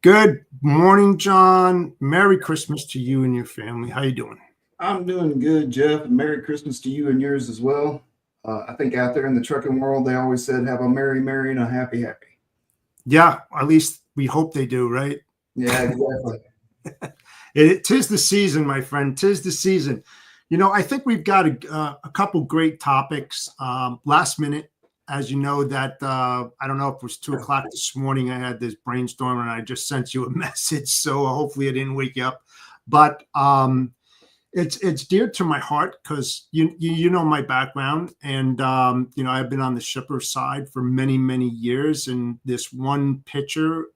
Good morning, John. Merry Christmas to you and your family. How you doing? I'm doing good, Jeff. And Merry Christmas to you and yours as well. I think out there in the trucking world, they always said, "Have a merry and a happy." Yeah, at least we hope they do, right? Yeah, exactly. Tis the season, my friend. Tis the season. I think we've got a couple great topics. Last minute, as you know, that I don't know if it was 2 o'clock this morning. I had this brainstorm and I just sent you a message. So hopefully I didn't wake you up. But it's dear to my heart because you know my background, and I've been on the shipper side for many years, and this one picture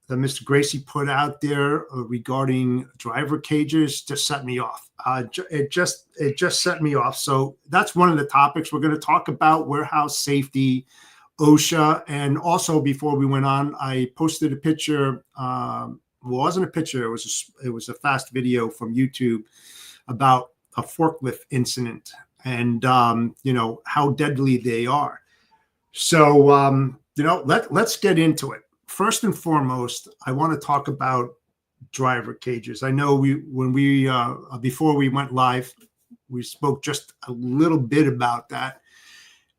that Mr. Gracie put out there regarding driver cages just set me off. It just set me off. So that's one of the topics we're going to talk about: warehouse safety, OSHA, and also before we went on, I posted a picture. Well, it wasn't a picture. It was a fast video from YouTube about a forklift incident and how deadly they are. So let's get into it. First and foremost, I want to talk about driver cages. I know when we before we went live, we spoke just a little bit about that.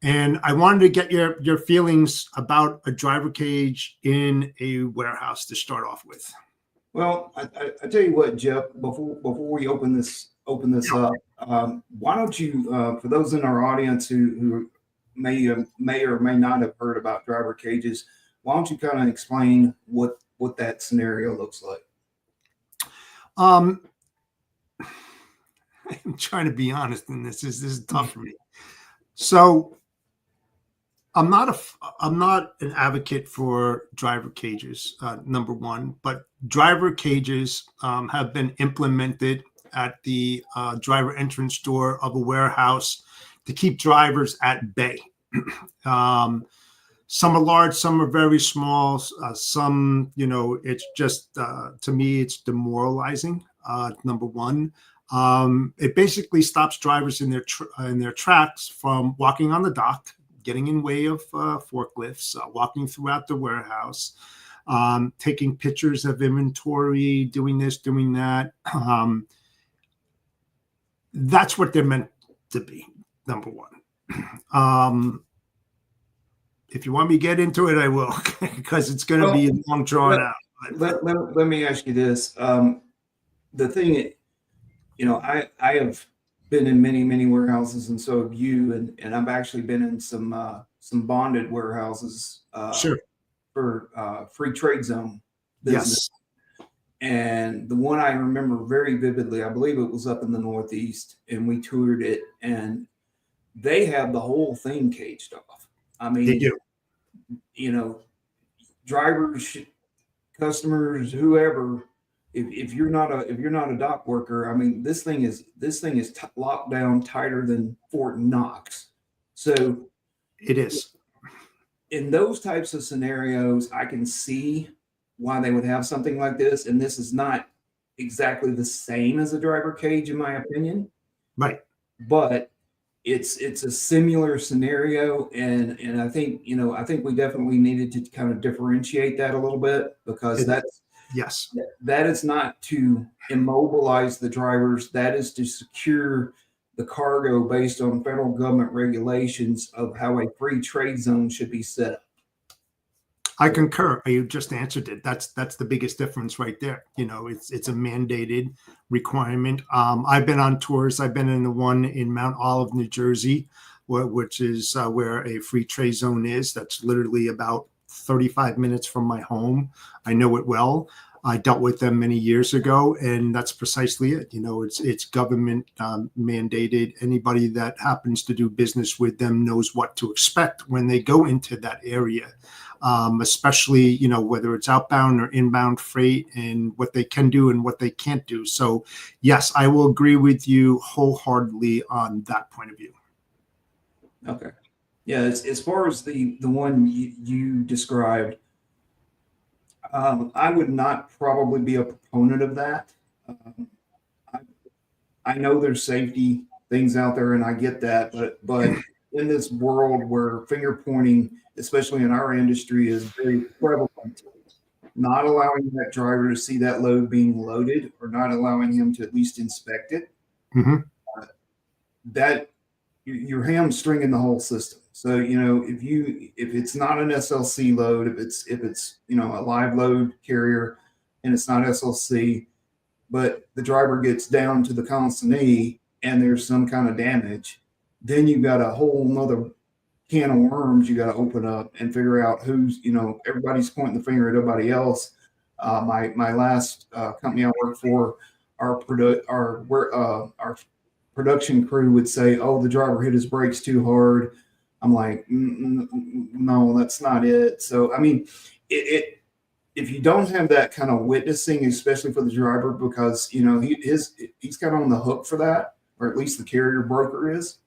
And I wanted to get your feelings about a driver cage in a warehouse to start off with. Well, I tell you what, Jeff. Before we open this up, why don't you, for those in our audience who may or may not have heard about driver cages, why don't you kind of explain what that scenario looks like? Um, I'm trying to be honest in this. This is tough for me. So I'm not an advocate for driver cages, number one, but driver cages have been implemented at the driver entrance door of a warehouse to keep drivers at bay. Some are large, some are very small. Some, it's just to me, it's demoralizing. Number one, it basically stops drivers in their tracks from walking on the dock, getting in way of forklifts, walking throughout the warehouse, taking pictures of inventory, doing this, doing that. That's what they're meant to be, number one. If you want me to get into it, I will, because it's going to be long drawn out. Let me ask you this. The thing, I have been in many warehouses, and so have you, and I've actually been in some bonded warehouses Sure. for free trade zone business. Yes. And the one I remember very vividly, I believe it was up in the Northeast, and we toured it, and they have the whole thing caged off. I They mean, do. drivers, customers, whoever, if you're not a dock worker, I mean, this thing is locked down tighter than Fort Knox. So It is. in those types of scenarios, I can see why they would have something like this. And this is not exactly the same as a driver cage, in my opinion, Right. but it's a similar scenario. And I think, I think we definitely needed to kind of differentiate that a little bit, because Yes. that is not to immobilize the drivers. That is to secure the cargo based on federal government regulations of how a free trade zone should be set up. I concur. You just answered it. That's the biggest difference right there. It's a mandated requirement. I've been on tours. I've been in the one in Mount Olive, New Jersey, which is where a free trade zone is. That's literally about 35 minutes from my home. I know it well. I dealt with them many years ago, and that's precisely it. It's government mandated. Anybody that happens to do business with them knows what to expect when they go into that area, especially whether it's outbound or inbound freight, and what they can do and what they can't do. So, yes, I will agree with you wholeheartedly on that point of view. Okay. Yeah, as far as the one you described, I would not probably be a proponent of that. I, I know there's safety things out there, and I get that, but in this world where finger pointing, especially in our industry, is very prevalent, not allowing that driver to see that load being loaded or not allowing him to at least inspect it, Mhm. that you're hamstringing the whole system. So, if it's not an SLC load, if it's a live load carrier and it's not SLC, but the driver gets down to the consignee and there's some kind of damage, then you've got a whole nother can of worms you got to open up and figure out who's, everybody's pointing the finger at everybody else. My last company I worked for, our production crew would say, "Oh, the driver hit his brakes too hard." I'm like, no, that's not it. So, I mean, if you don't have that kind of witnessing, especially for the driver, because he's kind of on the hook for that, or at least the carrier broker is.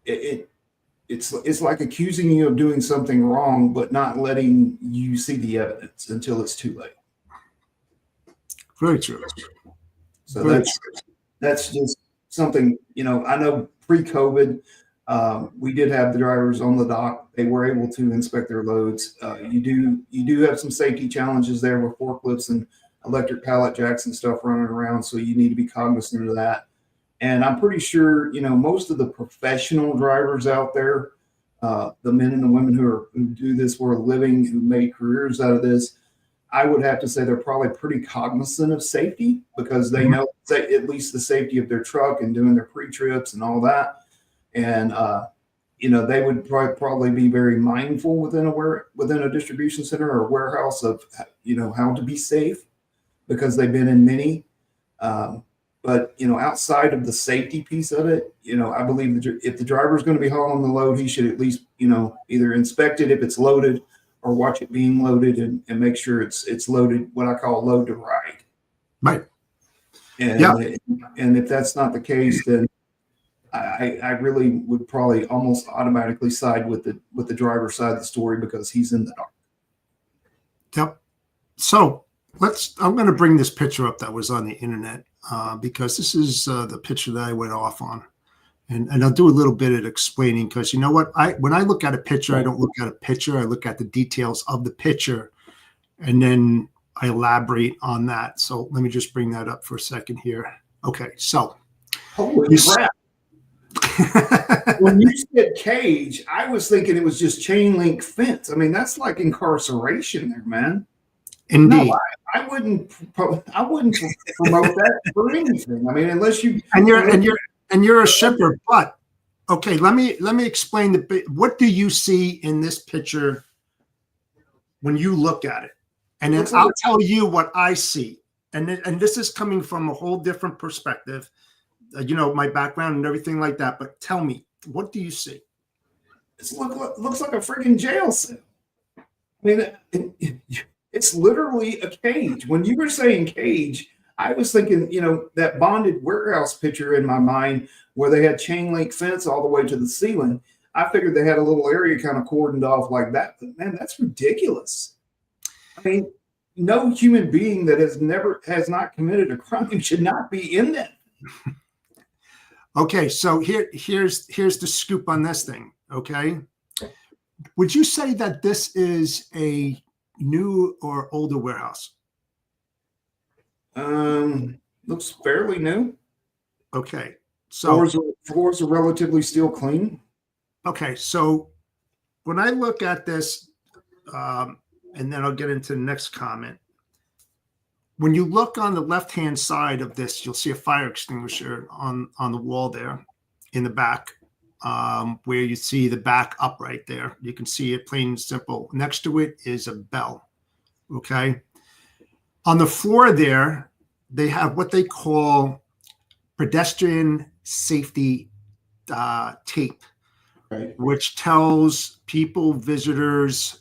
It's like accusing you of doing something wrong, but not letting you see the evidence until it's too late. Very true. So Very that's just something, I know pre-COVID, we did have the drivers on the dock. They were able to inspect their loads. You do have some safety challenges there with forklifts and electric pallet jacks and stuff running around. So you need to be cognizant of that. And I'm pretty sure, most of the professional drivers out there, the men and the women who do this for a living, who made careers out of this, I would have to say they're probably pretty cognizant of safety because they know at least the safety of their truck and doing their pre-trips and all that. And, they would probably be very mindful within a distribution center or warehouse of, how to be safe because they've been in many. But, outside of the safety piece of it, I believe that if the driver is going to be hauling the load, he should at least, either inspect it if it's loaded or watch it being loaded and make sure it's loaded, what I call load to ride. Right. And if that's not the case, then I really would probably almost automatically side with the driver's side of the story because he's in the dark. Yep. So I'm going to bring this picture up that was on the internet because this is the picture that I went off on. And I'll do a little bit of explaining because you know what? When I look at a picture, I don't look at a picture. I look at the details of the picture, and then I elaborate on that. So let me just bring that up for a second here. Okay, so. Holy crap. When you said cage, I was thinking it was just chain link fence. I mean, that's like incarceration there, man. Indeed. No, I wouldn't promote that for anything. I mean, unless you and you're a shipper, but okay, let me explain what do you see in this picture when you look at it? And then I'll tell you what I see. And this is coming from a whole different perspective, my background and everything like that. But tell me, what do you see? It looks like a freaking jail cell. I mean, it's literally a cage. When you were saying cage, I was thinking, that bonded warehouse picture in my mind where they had chain link fence all the way to the ceiling. I figured they had a little area kind of cordoned off like that. But man, that's ridiculous. I mean, no human being that has not committed a crime should not be in that. Okay, so here's the scoop on this thing. Okay, would you say that this is a new or older warehouse? Looks fairly new. Okay, so floors are relatively still clean. Okay, so when I look at this, and then I'll get into the next comment. When you look on the left-hand side of this, you'll see a fire extinguisher on the wall there in the back, where you see the back up right there. You can see it plain and simple. Next to it is a bell. Okay. On the floor there, they have what they call pedestrian safety tape, right, which tells people, visitors,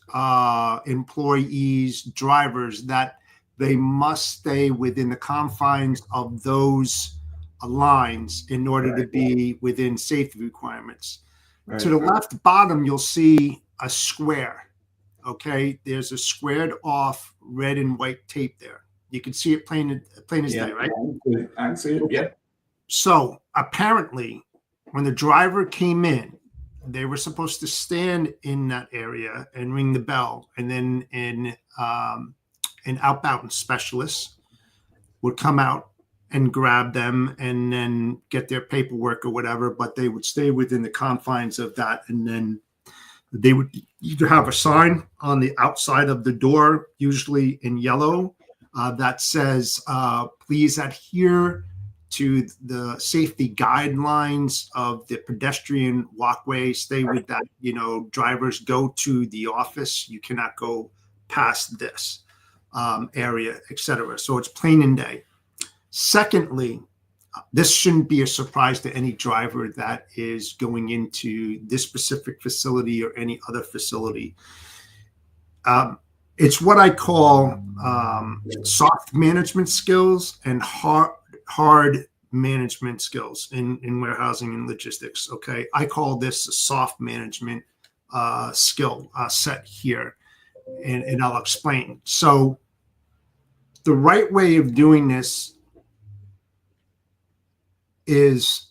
employees, drivers that they must stay within the confines of those lines in order to be within safety requirements. Right. To the left bottom, you'll see a square. Okay, there's a squared off red and white tape there. You can see it plain as day, right? I can see it. Yeah. So apparently, when the driver came in, they were supposed to stand in that area and ring the bell, and then an outbound specialist would come out and grab them and then get their paperwork or whatever, but they would stay within the confines of that. And then they would either have a sign on the outside of the door, usually in yellow, that says, please adhere to the safety guidelines of the pedestrian walkway. Stay with that, drivers go to the office. You cannot go past this area, etc. So it's plain and day. Secondly, this shouldn't be a surprise to any driver that is going into this specific facility or any other facility. It's what I call soft management skills and hard management skills in warehousing and logistics. Okay, I call this a soft management skill set here, and I'll explain. So the right way of doing this is,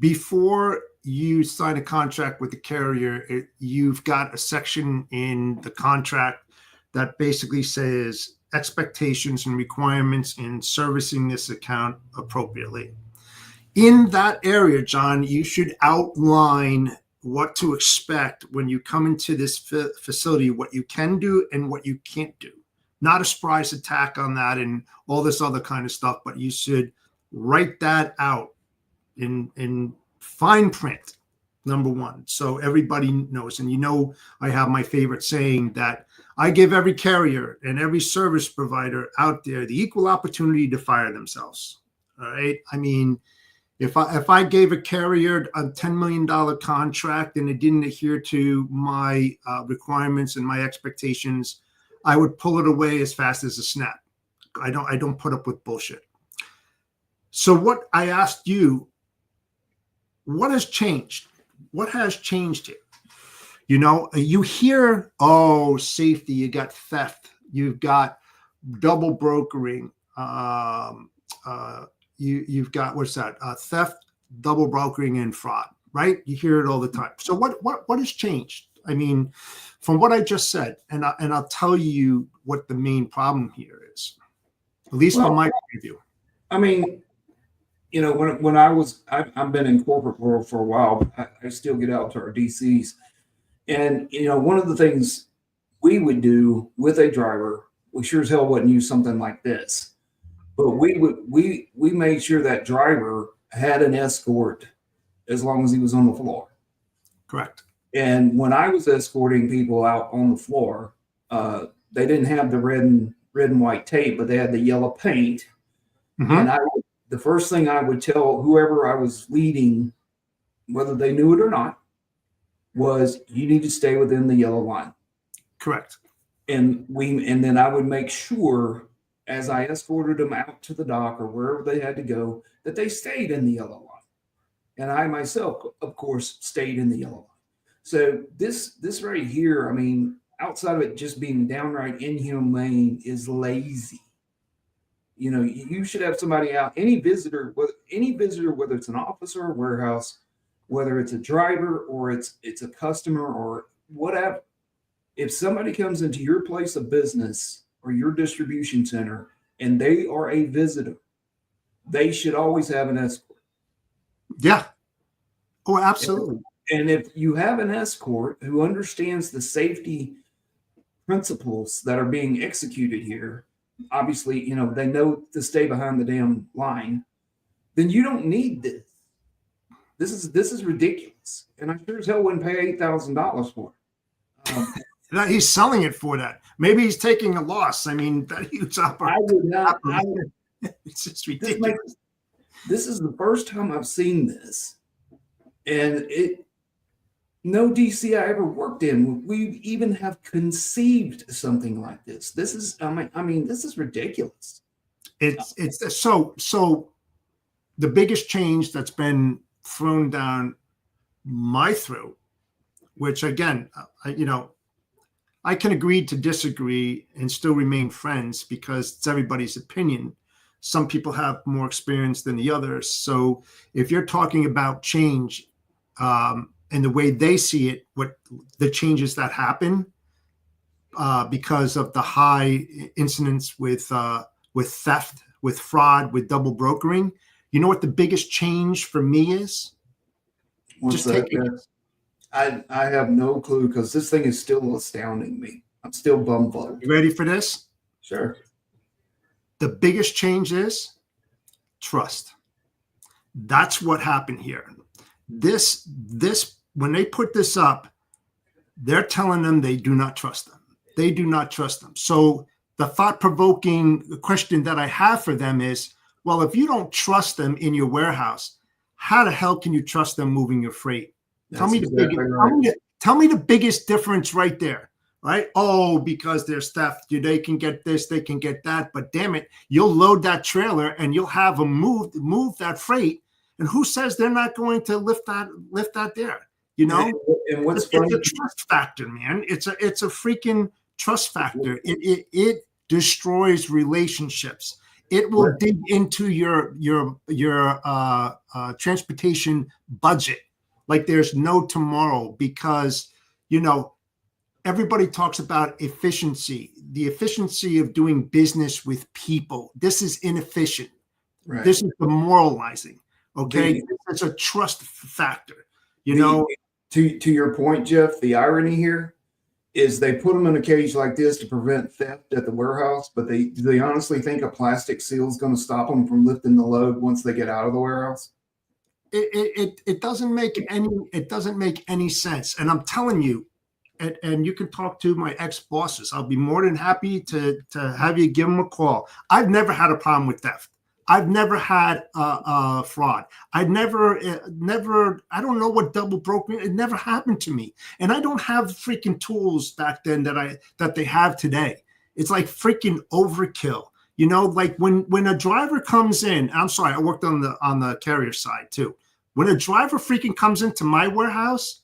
before you sign a contract with the carrier, you've got a section in the contract that basically says expectations and requirements in servicing this account appropriately. In that area, John, you should outline what to expect when you come into this facility, what you can do and what you can't do. Not a surprise attack on that and all this other kind of stuff, but you should write that out in fine print, number one, so everybody knows. And I have my favorite saying that I give every carrier and every service provider out there the equal opportunity to fire themselves. All right. I mean, if I gave a carrier a $10 million contract and it didn't adhere to my requirements and my expectations, I would pull it away as fast as a snap. I don't put up with bullshit. So what I asked you, what has changed? What has changed here? You hear, oh, safety, you got theft, you've got double brokering, you've got, what's that? Theft, double brokering, and fraud, right? You hear it all the time. So what has changed? I mean, from what I just said, and I'll tell you what the main problem here is, at least from my point of view. I mean, when I've been in corporate world for a while, but I still get out to our DCs. And, one of the things we would do with a driver, we sure as hell wouldn't use something like this, but we made sure that driver had an escort as long as he was on the floor. Correct. And when I was escorting people out on the floor, they didn't have the red and white tape, but they had the yellow paint. Mm-hmm. And the first thing I would tell whoever I was leading, whether they knew it or not, was you need to stay within the yellow line. Correct. And then I would make sure, as I escorted them out to the dock or wherever they had to go, that they stayed in the yellow line. And I myself, of course, stayed in the yellow line. So this right here, I mean, outside of it just being downright inhumane, is lazy. You should have somebody out, any visitor, whether it's an officer or warehouse, whether it's a driver or it's a customer or whatever. If somebody comes into your place of business or your distribution center and they are a visitor, they should always have an escort. Yeah. Oh, absolutely. And if you have an escort who understands the safety principles that are being executed here, obviously, they know to stay behind the damn line, then you don't need this. This is ridiculous. And I sure as hell wouldn't pay $8,000 for it. He's selling it for that. Maybe he's taking a loss. I mean, that huge I would not. It's just ridiculous. This is the first time I've seen this. And no DC I ever worked in, we even have conceived something like this. This is, this is ridiculous. It's so the biggest change that's been thrown down my throat, which again, I can agree to disagree and still remain friends because it's everybody's opinion. Some people have more experience than the others. So if you're talking about change, and the way they see it, what the changes that happen because of the high incidence with theft, with fraud, with double brokering. You know what the biggest change for me is? What's that? I have no clue because this thing is still astounding me. I'm still bumfucked. You ready for this? Sure. The biggest change is trust. That's what happened here. This when they put this up, they're telling them they do not trust them. They do not trust them. So the thought-provoking question that I have for them is, well, if you don't trust them in your warehouse, how the hell can you trust them moving your freight? Tell me the biggest difference right there, right? Oh, because there's theft, they can get this, they can get that, but damn it, you'll load that trailer and you'll have them move that freight, and who says they're not going to lift that there? You know, and what's it's a trust factor, man. It's a freaking trust factor. It destroys relationships. It will dig into your transportation budget like there's no tomorrow, because everybody talks about efficiency, the efficiency of doing business with people. This is inefficient. Right. This is demoralizing. Okay, it's a trust factor. To your point, Jeff, the irony here is they put them in a cage like this to prevent theft at the warehouse, but do they honestly think a plastic seal is going to stop them from lifting the load once they get out of the warehouse? It doesn't make any sense. And I'm telling you, and you can talk to my ex-bosses. I'll be more than happy to have you give them a call. I've never had a problem with theft. I've never had fraud. I don't know what double brokering. It never happened to me. And I don't have freaking tools back then that they have today. It's like freaking overkill. Like when a driver comes in, I'm sorry, I worked on the carrier side too. When a driver freaking comes into my warehouse,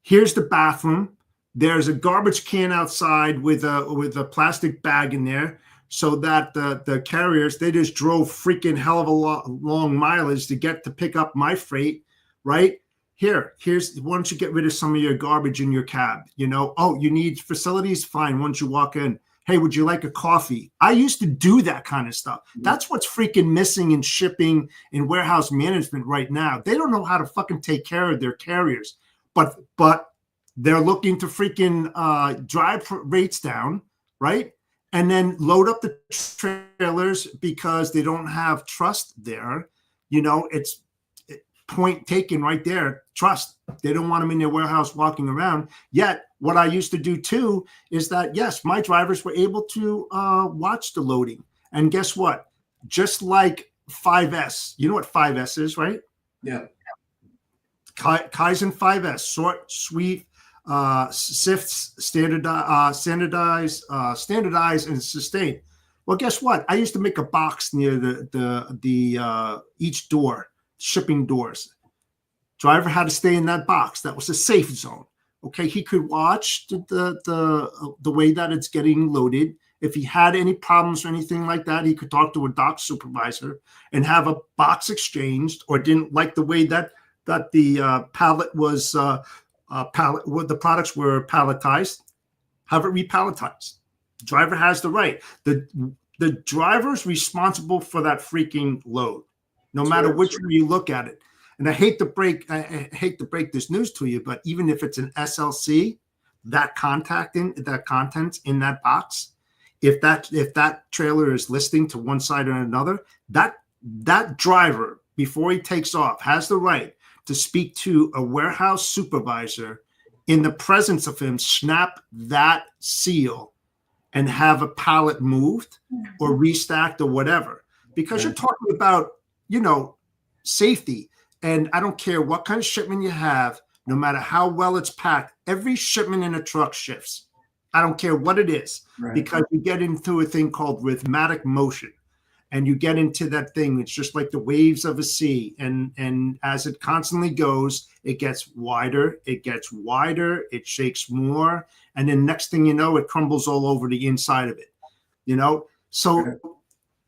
here's the bathroom. There's a garbage can outside with a plastic bag in there, so that the carriers, they just drove freaking hell of a long mileage to pick up my freight, right? Here's why don't you get rid of some of your garbage in your cab? Oh, you need facilities? Fine. Once you walk in, hey, would you like a coffee? I used to do that kind of stuff. That's what's freaking missing in shipping and warehouse management right now. They don't know how to fucking take care of their carriers, but they're looking to freaking drive rates down, right? And then load up the trailers because they don't have trust there. It's point taken right there. Trust. They don't want them in their warehouse walking around. Yet, what I used to do too is that, yes, my drivers were able to watch the loading. And guess what? Just like 5S, you know what 5S is, right? Yeah. Kaizen 5S, short, sweet, SIFT, standardize, and sustain. Well, guess what? I used to make a box near the each door, shipping doors. Driver had to stay in that box. That was a safe zone. Okay, he could watch the way that it's getting loaded. If he had any problems or anything like that, he could talk to a dock supervisor and have a box exchanged, or didn't like the way that the pallet was. The products were palletized, have it repalletized. The driver has the right. The driver's responsible for that freaking load, no matter which way you look at it. And I hate to break this news to you, but even if it's an SLC, that contents in that box, if that trailer is listing to one side or another, that driver, before he takes off, has the right to speak to a warehouse supervisor in the presence of him, snap that seal, and have a pallet moved or restacked or whatever. Because you're talking about, safety. And I don't care what kind of shipment you have, no matter how well it's packed, every shipment in a truck shifts. I don't care what it is, because you get into a thing called rhythmic motion. And you get into that thing, it's just like the waves of a sea. And as it constantly goes, it gets wider, it shakes more. And then next thing you know, it crumbles all over the inside of it. So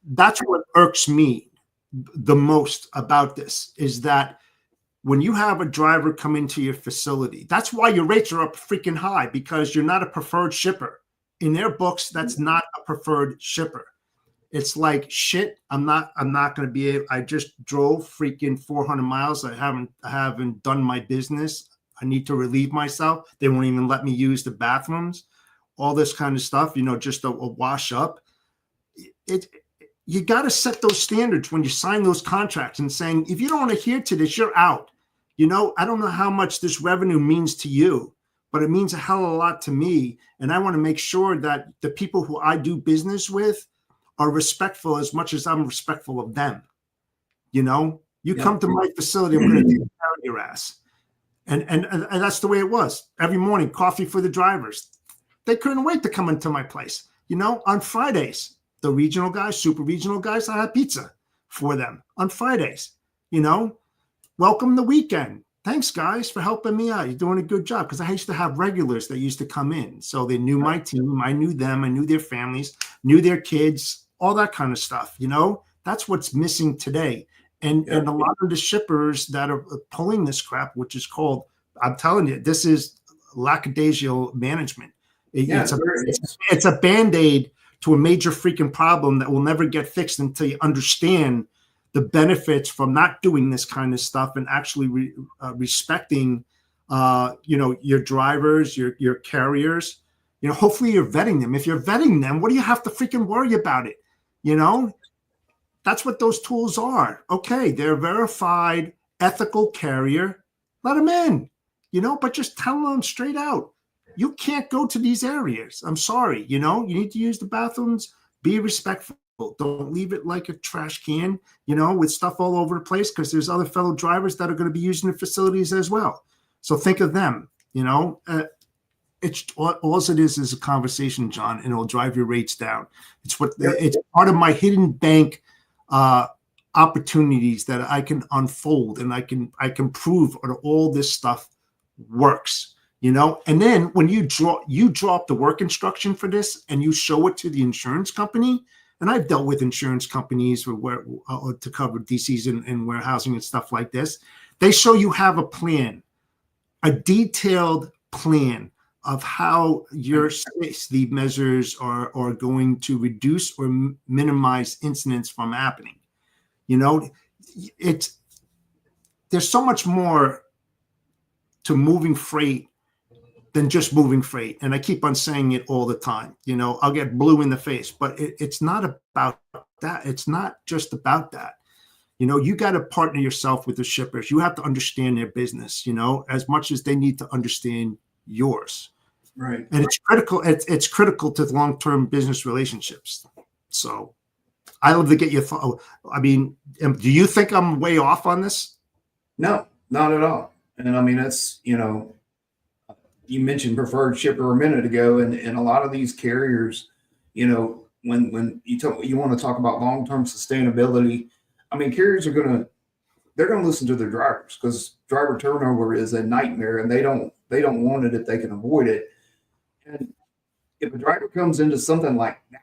that's what irks me the most about this, is that when you have a driver come into your facility, that's why your rates are up freaking high, because you're not a preferred shipper. In their books, that's not a preferred shipper. It's like, shit, I'm not going to be able, I just drove freaking 400 miles. I haven't done my business. I need to relieve myself. They won't even let me use the bathrooms, all this kind of stuff, just a wash up. You got to set those standards when you sign those contracts and saying, if you don't adhere to this, you're out. I don't know how much this revenue means to you, but it means a hell of a lot to me. And I want to make sure that the people who I do business with are respectful as much as I'm respectful of them. Come to my facility, I'm going to take care of your ass. And that's the way it was. Every morning, coffee for the drivers. They couldn't wait to come into my place. On Fridays, the regional guys, super regional guys, I had pizza for them on Fridays. Welcome the weekend. Thanks, guys, for helping me out. You're doing a good job. Because I used to have regulars that used to come in. So they knew my team. I knew them. I knew their families, knew their kids, all that kind of stuff. That's what's missing today. And a lot of the shippers that are pulling this crap, which is called, I'm telling you, this is lackadaisical management. It's a Band-Aid to a major freaking problem that will never get fixed until you understand the benefits from not doing this kind of stuff and actually respecting, your drivers, your carriers. Hopefully you're vetting them. If you're vetting them, what do you have to freaking worry about it? That's what those tools are. Okay, they're a verified, ethical carrier. Let them in, but just tell them straight out. You can't go to these areas. I'm sorry, you need to use the bathrooms. Be respectful. Don't leave it like a trash can, with stuff all over the place, because there's other fellow drivers that are going to be using the facilities as well. So think of them, it's all it is a conversation, John, and it'll drive your rates down. It's part of my hidden bank opportunities that I can unfold, and I can prove that all this stuff works, and then when you drop the work instruction for this and you show it to the insurance company. And I've dealt with insurance companies to cover DCs and warehousing and stuff like this. They show you have a plan, a detailed plan of how your safety measures are going to reduce or minimize incidents from happening. There's so much more to moving freight than just moving freight. And I keep on saying it all the time. I'll get blue in the face, but it's not about that. It's not just about that. You got to partner yourself with the shippers. You have to understand their business, as much as they need to understand yours. Right. And it's critical. It's critical to long-term business relationships. So I love to get your thought. I mean, do you think I'm way off on this? No, not at all. And I mean, that's, you mentioned preferred shipper a minute ago, and a lot of these carriers, when you want to talk about long-term sustainability, I mean, carriers they're going to listen to their drivers, because driver turnover is a nightmare, and they don't want it if they can avoid it. And if a driver comes into something like that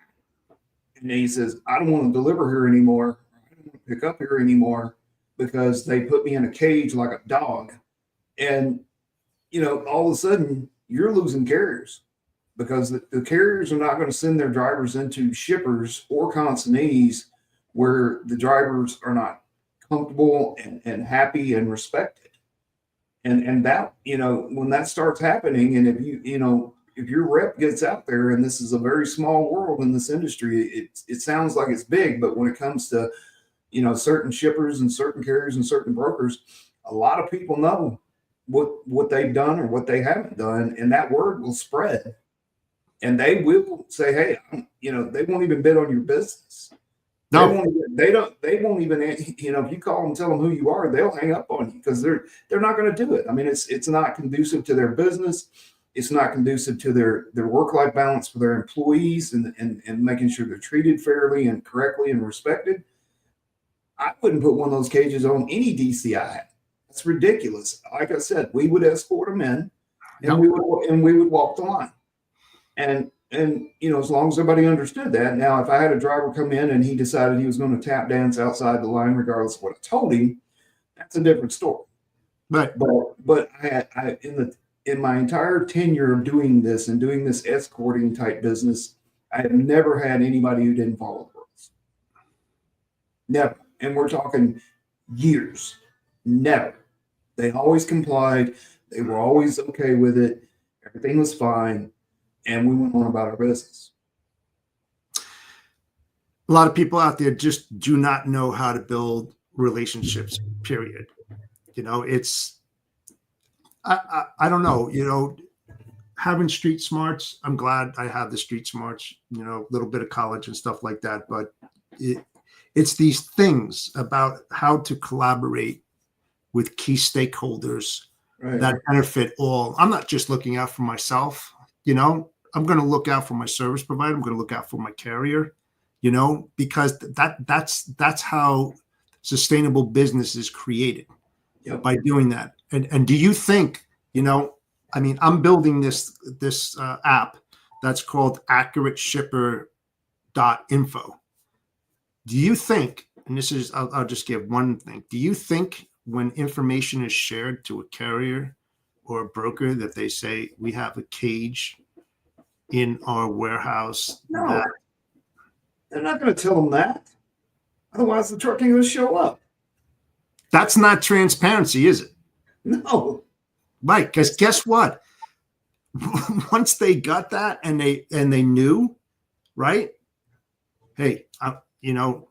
and he says, I don't want to deliver here anymore, I don't want to pick up here anymore because they put me in a cage like a dog, and all of a sudden you're losing carriers, because the carriers are not going to send their drivers into shippers or consignees where the drivers are not comfortable and happy and respected. And that, when that starts happening, and if your rep gets out there, and this is a very small world in this industry, it sounds like it's big, but when it comes to, certain shippers and certain carriers and certain brokers, a lot of people know what they've done or what they haven't done, and that word will spread, and they will say, hey, they won't even bid on your business. No, they won't even, if you call them, tell them who you are, they'll hang up on you, because they're not going to do it. I mean, it's not conducive to their business. It's not conducive to their work-life balance for their employees, and making sure they're treated fairly and correctly and respected. I wouldn't put one of those cages on any DCI. It's ridiculous. Like I said, we would escort them in, and we would walk the line. And as long as everybody understood that. Now, if I had a driver come in and he decided he was going to tap dance outside the line, regardless of what I told him, that's a different story. Right. But I in my entire tenure of doing this and doing this escorting type business, I have never had anybody who didn't follow the rules. Never. And we're talking years. Never. They always complied. They were always okay with it. Everything was fine. And we went on about our business. A lot of people out there just do not know how to build relationships, period. You know, I don't know, you know, having street smarts, I'm glad I have the street smarts, you know, a little bit of college and stuff like that. But it's these things about how to collaborate with key stakeholders that benefit all. I'm not just looking out for myself, you know, I'm going to look out for my service provider. I'm going to look out for my carrier, you know, because that's how sustainable business is created. Yep. By doing that. And do you think, you know, I mean, I'm building this app that's called AccurateShipper.info. Do you think, and this is, I'll just give one thing. Do you think when information is shared to a carrier or a broker that they say we have a cage in our warehouse? No, they're not going to tell them that. Otherwise, the truck ain't going to show up. That's not transparency, is it? No. Right, because guess what? Once they got that and they knew, right? Hey, you know,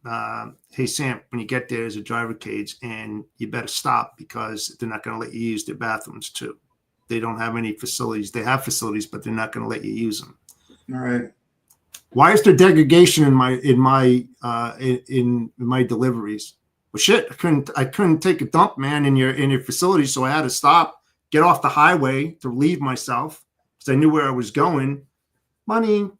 hey Sam, when you get there, there's a driver cage, and you better stop because they're not going to let you use their bathrooms too. They don't have any facilities. They have facilities, but they're not going to let you use them. All right. Why is there degradation in my deliveries? Well, shit, I couldn't take a dump, man, in your facility, so I had to stop, get off the highway to relieve myself because I knew where I was going. Money,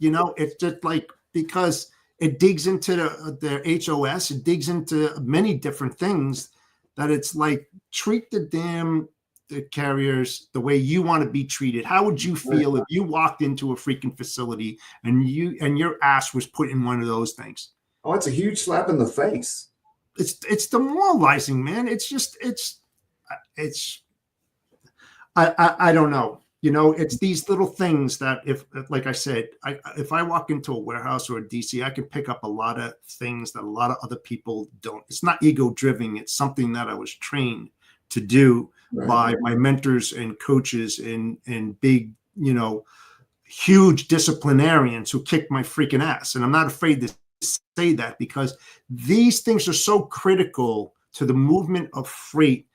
you know, it's just like, because it digs into their HOS, it digs into many different things, that it's like, treat the carriers the way you want to be treated. How would you feel if you walked into a freaking facility and your ass was put in one of those things? Oh, it's a huge slap in the face. It's demoralizing, man. I don't know. You know, it's these little things that if, like I said, if I walk into a warehouse or a DC, I can pick up a lot of things that a lot of other people don't. It's not ego driven. It's something that I was trained to do by my mentors and coaches and big, you know, huge disciplinarians who kicked my freaking ass. And I'm not afraid to say that, because these things are so critical to the movement of freight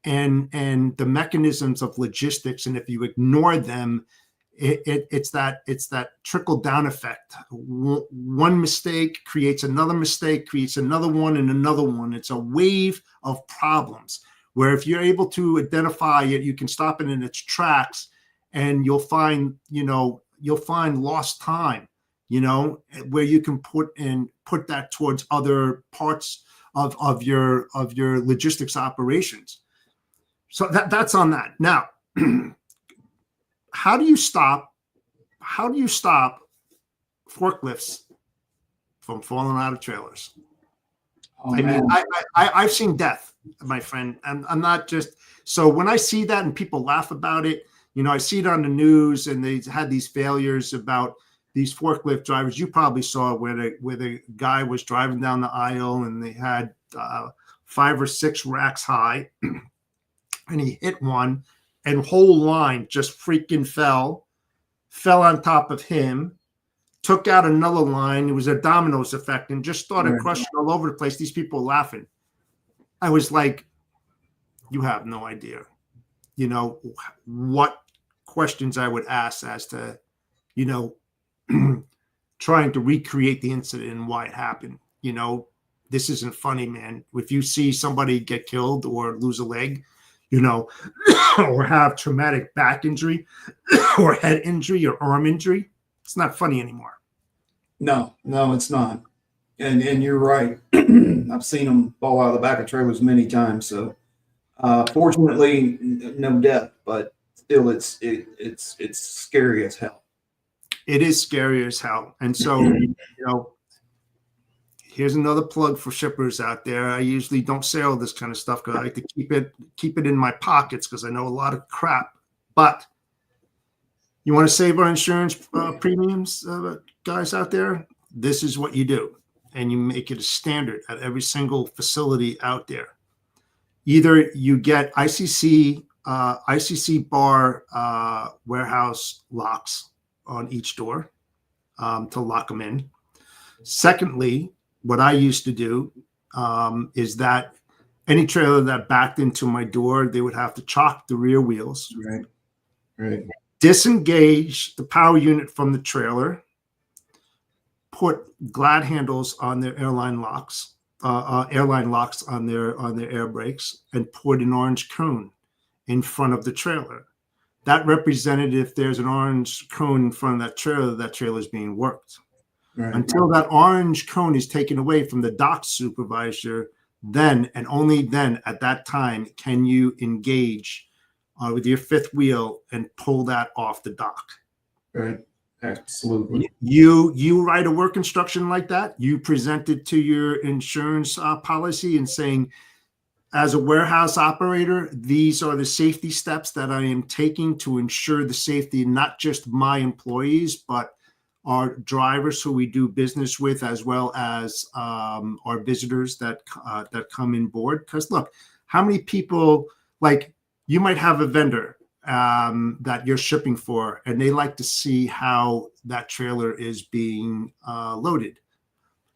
and the mechanisms of logistics. And if you ignore them, it's that trickle down effect. One mistake creates another mistake, creates another one and another one. It's a wave of problems where if you're able to identify it, you can stop it in its tracks, and you'll find lost time, you know, where you can put that towards other parts of your logistics operations. So that's on that. Now, how do you stop forklifts from falling out of trailers? Oh, I mean, I've seen death, my friend. I'm not just, so when I see that and people laugh about it, you know, I see it on the news, and they had these failures about these forklift drivers. You probably saw where the guy was driving down the aisle, and they had 5 or 6 racks high, and he hit one, and whole line just freaking fell on top of him, took out another line. It was a dominoes effect, and just started crushing all over the place. These people laughing. I was like, you have no idea, you know, what questions I would ask as to, you know, trying to recreate the incident and why it happened. You know, this isn't funny, man. If you see somebody get killed or lose a leg, you know, or have traumatic back injury or head injury or arm injury, it's not funny anymore. No, it's not. And you're right. I've seen them fall out of the back of trailers many times. So fortunately, no death, but still it's scary as hell. It is scary as hell. And so, you know, here's another plug for shippers out there. I usually don't say all this kind of stuff because I like to keep it in my pockets because I know a lot of crap. But you want to save our insurance premiums, guys out there? This is what you do, and you make it a standard at every single facility out there. Either you get ICC bar warehouse locks on each door to lock them in. Secondly, what I used to do is that any trailer that backed into my door, they would have to chock the rear wheels, Right. disengage the power unit from the trailer, put glad handles on their airline locks on their air brakes, and put an orange cone in front of the trailer. That represented if there's an orange cone in front of that trailer is being worked. Right. Until that orange cone is taken away from the dock supervisor, then and only then at that time can you engage with your fifth wheel and pull that off the dock. Right. Absolutely. You write a work instruction like that, you present it to your insurance policy and saying, as a warehouse operator, these are the safety steps that I am taking to ensure the safety, not just my employees, but our drivers who we do business with, as well as our visitors that come in board. Because look, how many people, like, you might have a vendor that you're shipping for, and they like to see how that trailer is being loaded.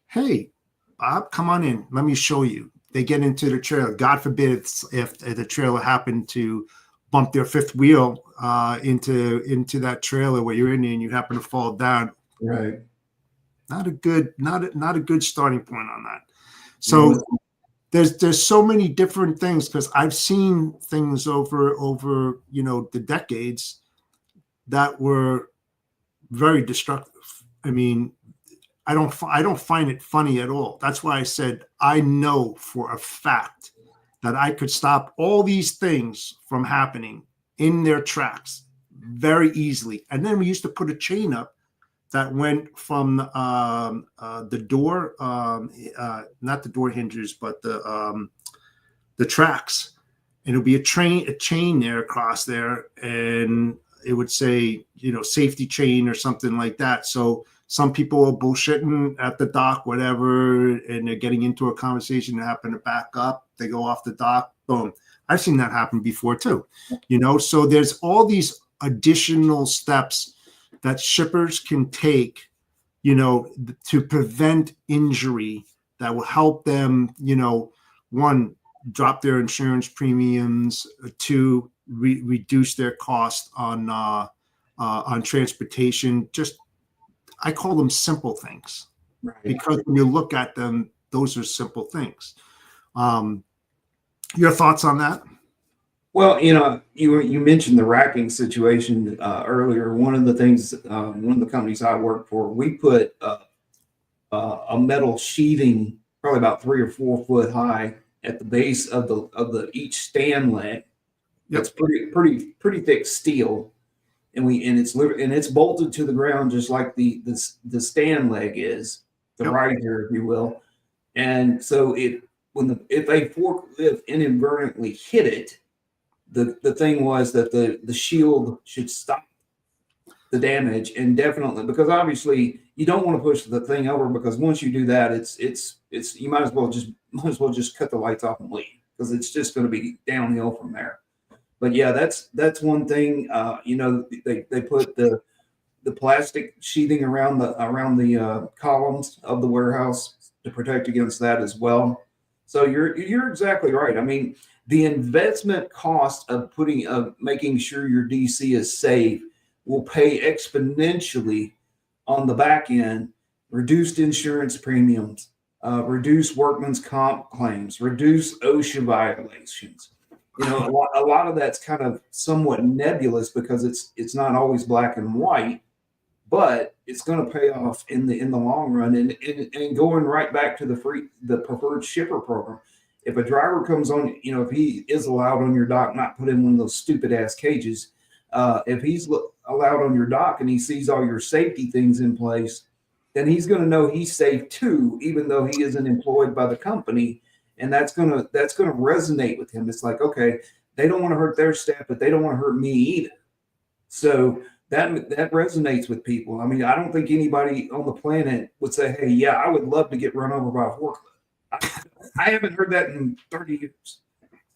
Hey, Bob, come on in. Let me show you. They get into the trailer. God forbid if the trailer happened to bump their fifth wheel into that trailer where you're in and you happen to fall down. Right. Not a good starting point on that. So there's so many different things, because I've seen things over the decades that were very destructive. I mean, I don't find it funny at all. That's why I said I know for a fact that I could stop all these things from happening in their tracks very easily. And then we used to put a chain up that went from the door, not the door hinges, but the tracks, and it would be a chain there across there, and it would say, safety chain or something like that. So some people are bullshitting at the dock, whatever, and they're getting into a conversation, they happen to back up, they go off the dock, boom. I've seen that happen before too, so there's all these additional steps that shippers can take, to prevent injury that will help them, one, drop their insurance premiums, two, reduce their cost on transportation. Just, I call them simple things, Right. because when you look at them, those are simple things. Your thoughts on that? Well, you mentioned the racking situation earlier. One of the things, one of the companies I work for, we put a metal sheathing, probably about 3 or 4 foot high, at the base of the each stand leg. That's pretty thick steel, and it's bolted to the ground just like the stand leg is, the riser, if you will. And so if a forklift inadvertently hit it, the thing was that the shield should stop the damage, and definitely, because obviously you don't want to push the thing over, because once you do that, it's you might as well just cut the lights off and leave, because it's just going to be downhill from there. But yeah, that's one thing. They put the plastic sheathing around the columns of the warehouse to protect against that as well. So you're exactly right. I mean, the investment cost of making sure your DC is safe will pay exponentially on the back end. Reduced insurance premiums, reduce workman's comp claims, reduce OSHA violations. A lot of that's kind of somewhat nebulous, because it's not always black and white, but it's going to pay off in the long run. And going right back to the preferred shipper program, if a driver comes on, if he is allowed on your dock, not put in one of those stupid ass cages, if he's allowed on your dock and he sees all your safety things in place, then he's going to know he's safe too, even though he isn't employed by the company. And that's going to resonate with him. It's like, okay, they don't want to hurt their staff, but they don't want to hurt me either. So that resonates with people. I mean, I don't think anybody on the planet would say, hey, yeah, I would love to get run over by a forklift. I haven't heard that in 30 years.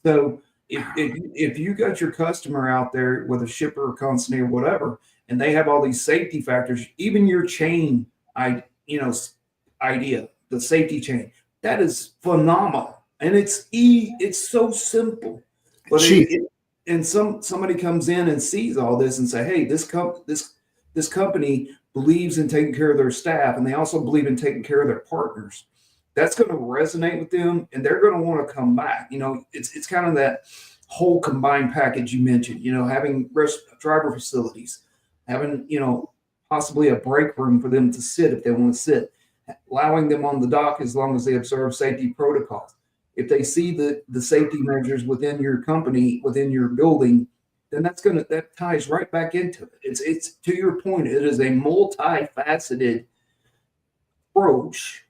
So if you got your customer out there with a shipper or consignee or whatever, and they have all these safety factors, even your chain, idea, the safety chain, that is phenomenal. And it's so simple. But and somebody comes in and sees all this and say, hey, this company believes in taking care of their staff, and they also believe in taking care of their partners. That's going to resonate with them, and they're going to want to come back. It's kind of that whole combined package you mentioned. Having driver facilities, having possibly a break room for them to sit if they want to sit, allowing them on the dock as long as they observe safety protocols. If they see the safety measures within your company, within your building, then that ties right back into it. It's to your point, it is a multifaceted approach.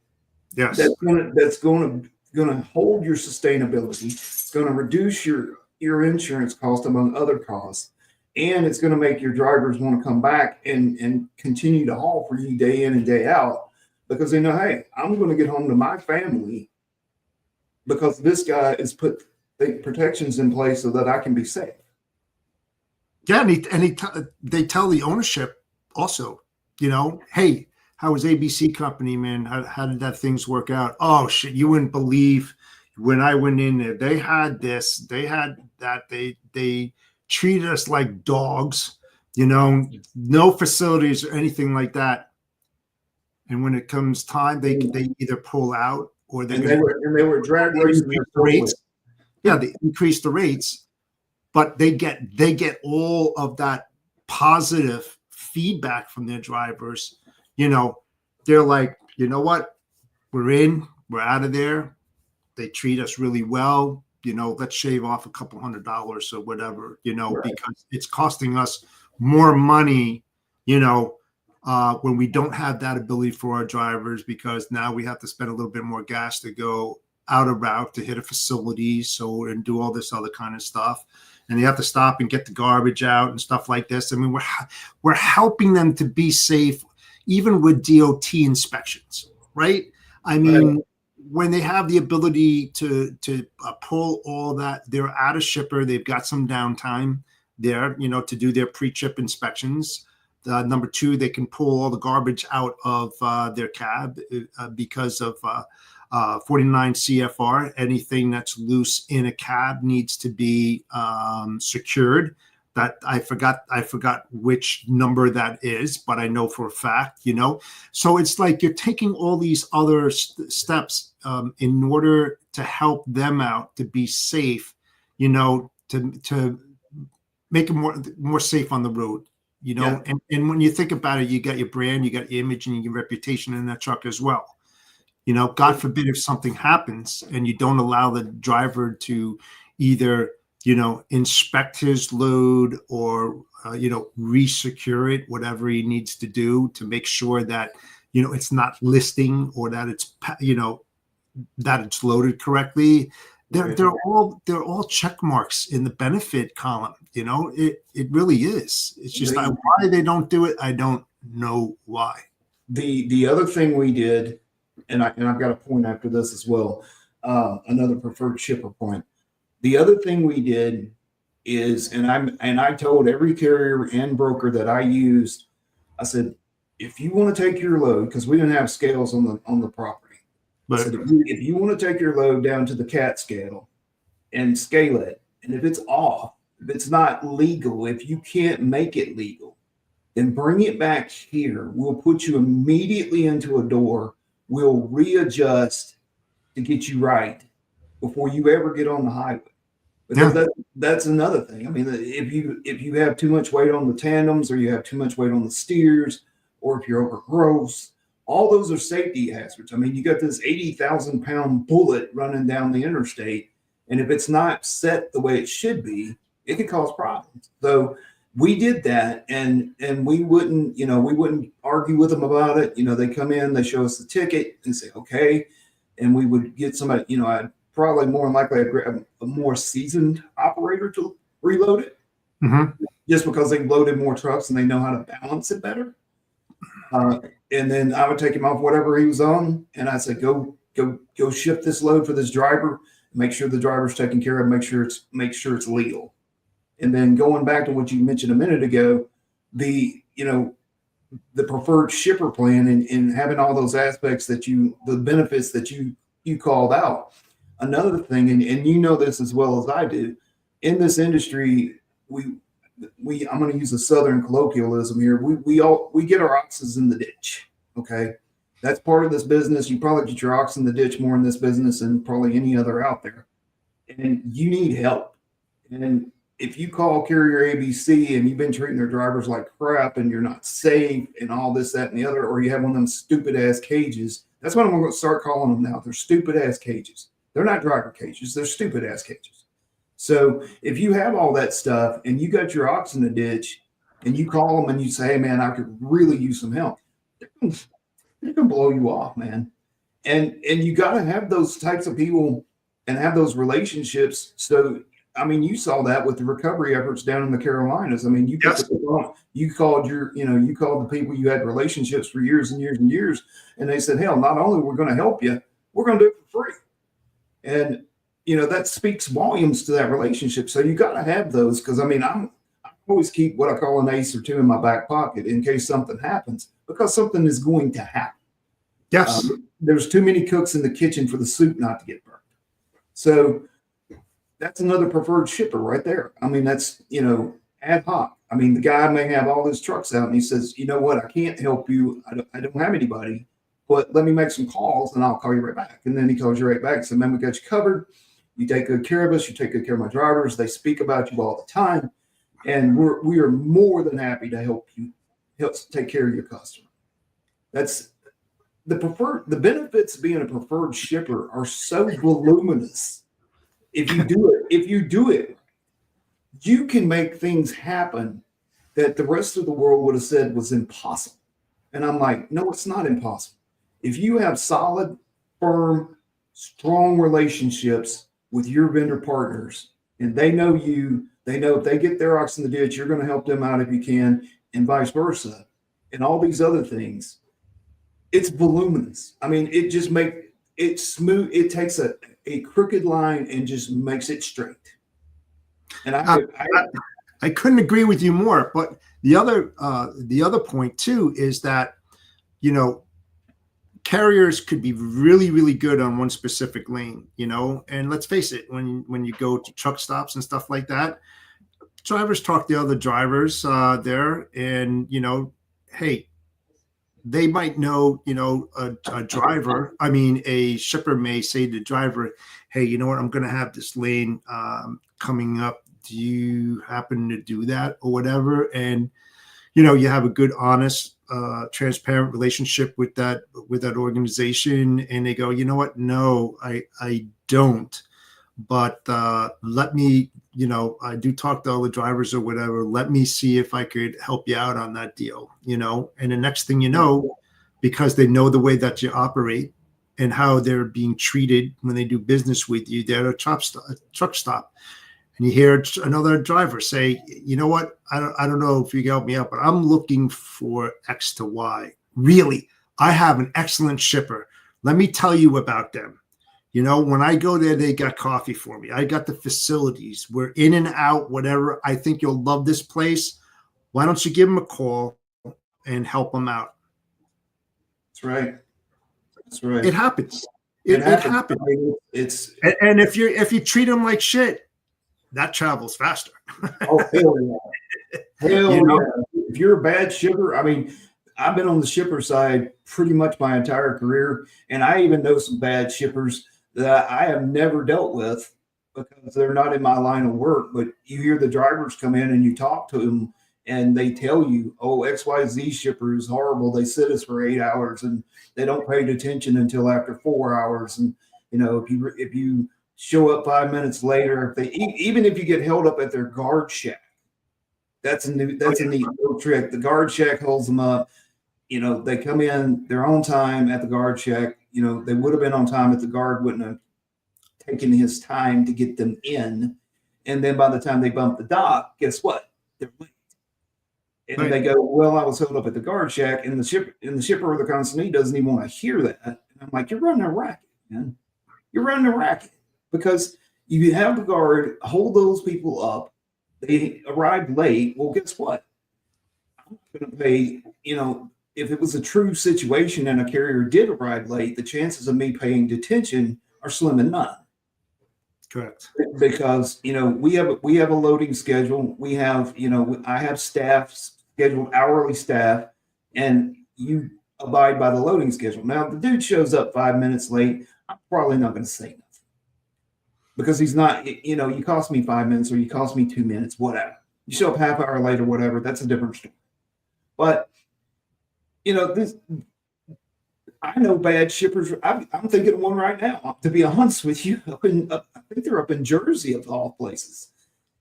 Yes. That's going to hold your sustainability. It's going to reduce your insurance cost, among other costs, and it's going to make your drivers want to come back and continue to haul for you day in and day out, because they know, hey, I'm going to get home to my family because this guy has put the protections in place so that I can be safe. Yeah, they tell the ownership also, hey, how was ABC Company, man? How did that things work out? Oh shit, you wouldn't believe when I went in there. They had this, they had that. They treated us like dogs, no facilities or anything like that. And when it comes time, they either pull out or they were drag racing the rates. Yeah, they increase the rates, but they get all of that positive feedback from their drivers. They're like, you know what? We're out of there. They treat us really well. Let's shave off a couple $100 or whatever, right. Because it's costing us more money, when we don't have that ability for our drivers, because now we have to spend a little bit more gas to go out of route to hit a facility, and do all this other kind of stuff. And you have to stop and get the garbage out and stuff like this. I mean, we're helping them to be safe, even with DOT inspections, right? I mean, right. When they have the ability to pull all that, they're out of shipper. They've got some downtime there, to do their pre-trip inspections. Number two, they can pull all the garbage out of their cab because of 49 CFR. Anything that's loose in a cab needs to be secured. That I forgot which number that is, but I know for a fact, So it's like you're taking all these other steps in order to help them out to be safe, to make them more safe on the road. Yeah. And when you think about it, you got your brand, you got your image, and your reputation in that truck as well. God forbid if something happens and you don't allow the driver to either, inspect his load or, re-secure it, whatever he needs to do to make sure that, it's not listing or that it's, that it's loaded correctly. They're all check marks in the benefit column. It really is. It's just why they don't do it. I don't know why. The other thing we did, and I've got a point after this as well, another preferred shipper point. The other thing we did is, and I told every carrier and broker that I used, I said, if you want to take your load, because we didn't have scales on the property. But I said, if you want to take your load down to the CAT scale and scale it, and if it's off, if it's not legal, if you can't make it legal, then bring it back here. We'll put you immediately into a door. We'll readjust to get you right before you ever get on the highway. Because that's another thing. I mean, if you have too much weight on the tandems, or you have too much weight on the steers, or if you're over gross, all those are safety hazards. I mean, you got this 80,000 pound bullet running down the interstate, and if it's not set the way it should be, it can cause problems. So we did that, and we wouldn't, we wouldn't argue with them about it. They come in, they show us the ticket and say, okay. And we would get somebody, I'd probably more than likely I'd grab a more seasoned operator to reload it, just because they've loaded more trucks and they know how to balance it better. And then I would take him off whatever he was on, and I'd say, go ship this load for this driver. Make sure the driver's taken care of. Make sure it's legal. And then going back to what you mentioned a minute ago, the preferred shipper plan and having all those aspects the benefits that you called out. Another thing, and you know this as well as I do, in this industry, I'm going to use a Southern colloquialism here. We get our oxes in the ditch. Okay. That's part of this business. You probably get your ox in the ditch more in this business than probably any other out there. And you need help. And if you call carrier ABC and you've been treating their drivers like crap and you're not safe and all this, that, and the other, or you have one of them stupid ass cages, that's what I'm going to start calling them now. They're stupid ass cages. They're not driver cages. They're stupid ass cages. So if you have all that stuff and you got your ox in the ditch and you call them and you say, hey man, I could really use some help, they're going to blow you off, man. And you got to have those types of people and have those relationships. So, I mean, you saw that with the recovery efforts down in the Carolinas. I mean, you called you called the people you had relationships for years and years and years. And they said, hell, not only we're going to help you, we're going to do it for free. And, that speaks volumes to that relationship. So you got to have those. Cause I mean, I always keep what I call an ace or two in my back pocket in case something happens, because something is going to happen. Yes. There's too many cooks in the kitchen for the soup not to get burnt. So that's another preferred shipper right there. I mean, that's, ad hoc. I mean, the guy may have all his trucks out and he says, you know what, I can't help you. I don't have anybody, but let me make some calls and I'll call you right back. And then he calls you right back and says, man, we got you covered. You take good care of us. You take good care of my drivers. They speak about you all the time. And we are more than happy to help take care of your customer. That's the benefits of being a preferred shipper are so voluminous. If you do it, you can make things happen that the rest of the world would have said was impossible. And I'm like, no, it's not impossible. If you have solid, firm, strong relationships with your vendor partners, and they know you, they know if they get their ox in the ditch, you're going to help them out if you can, and vice versa, and all these other things, it's voluminous. I mean, it just makes it smooth. It takes a crooked line and just makes it straight. And I couldn't agree with you more. But the other point too is that, carriers could be really, really good on one specific lane, and let's face it, when you go to truck stops and stuff like that, drivers talk to other drivers there, and, hey, they might know, a driver. I mean, a shipper may say to the driver, hey, you know what, I'm going to have this lane coming up. Do you happen to do that or whatever? And, you have a good, honest, transparent relationship with that organization. And they go, you know what? No, I don't. But let me, I do talk to all the drivers or whatever. Let me see if I could help you out on that deal, and the next thing you know, because they know the way that you operate and how they're being treated when they do business with you, they're at a truck stop. And you hear another driver say, you know what, I don't know if you can help me out, but I'm looking for X to Y. Really, I have an excellent shipper. Let me tell you about them. When I go there, they got coffee for me. I got the facilities. We're in and out, whatever. I think you'll love this place. Why don't you give them a call and help them out? That's right. That's right. It happens. It happens. And if you treat them like shit, that travels faster. Oh, hell yeah. Hell yeah. If you're a bad shipper, I mean, I've been on the shipper side pretty much my entire career, and I even know some bad shippers that I have never dealt with because they're not in my line of work. But you hear the drivers come in and you talk to them and they tell you, oh, XYZ shipper is horrible. They sit us for 8 hours and they don't pay attention until after 4 hours. And, if you show up 5 minutes later, even if you get held up at their guard shack, That's a neat little trick. The guard check holds them up. They come in, they're on time at the guard check. They would have been on time if the guard wouldn't have taken his time to get them in. And then by the time they bump the dock, guess what? They're late. And they go, well, I was held up at the guard check, and the shipper or the consignee doesn't even want to hear that. And I'm like, you're running a racket, man. You're running a racket because you have the guard hold those people up. They arrived late. Well, guess what? I'm going to pay, if it was a true situation and a carrier did arrive late, the chances of me paying detention are slim and none. Correct. Because we have a loading schedule. We have I have staff scheduled, hourly staff, and you abide by the loading schedule. Now, if the dude shows up 5 minutes late, I'm probably not going to say nothing because he's not. You cost me 5 minutes or you cost me 2 minutes, whatever. You show up half hour late or whatever. That's a different story. But this. I know bad shippers. I'm thinking of one right now. To be honest with you, I think they're up in Jersey of all places,